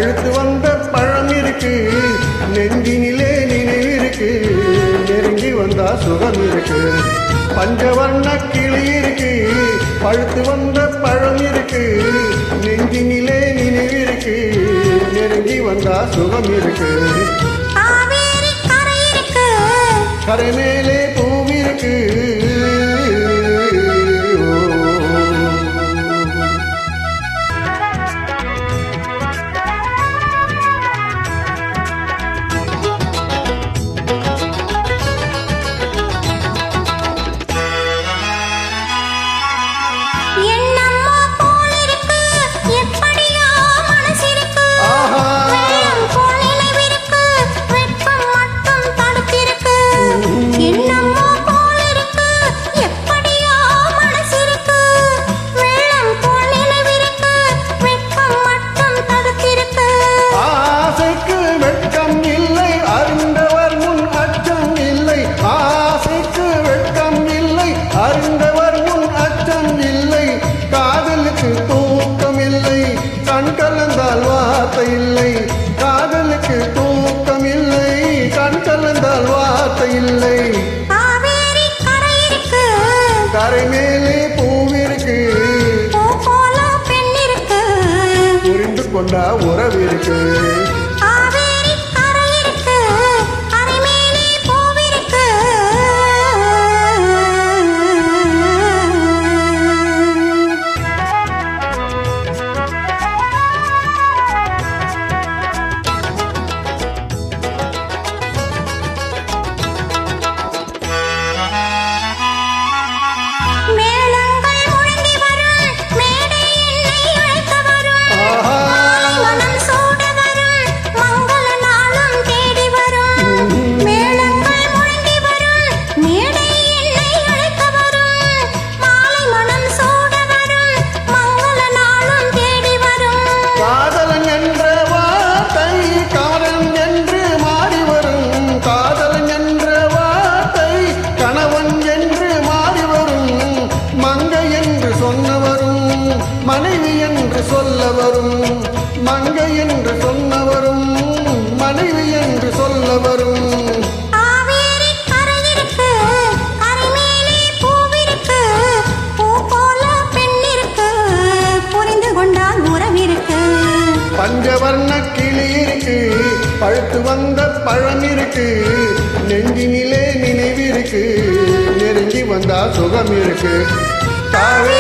பழுத்து வந்த பழம் இருக்கு, நெஞ்சினிலே நினைவிருக்கு, நெருங்கி வந்தா சுகம் இருக்கு. பஞ்சவர்ண கிளி இருக்கு, பழுத்து வந்த பழம் இருக்கு, நெஞ்சினிலே நினைவிருக்கு, நெருங்கி வந்தா சுகம் இருக்கு. கரை மேலே பூவிருக்கு. அறிந்தவர் முன் அச்சம் இல்லை, காதலுக்கு தூக்கம் இல்லை, கண் கலந்தால் வார்த்தை இல்லை. காதலுக்கு தூக்கம் இல்லை, கண் கலந்தால் வார்த்தை இல்லை. கரை மேலே பூவிருக்கு, புரிந்து கொண்டா உறவிருக்கு. மனைவி என்று சொல்ல வரும், மங்கை என்று சொன்னவரும், மனைவி என்று சொல்ல வரும். பஞ்சவர்ண கிளி இருக்கு, பழுத்து வந்த பழம் இருக்கு, நெஞ்சினிலே நினைவிருக்கு, நெருங்கி வந்தா சுகம் இருக்கு. தாவே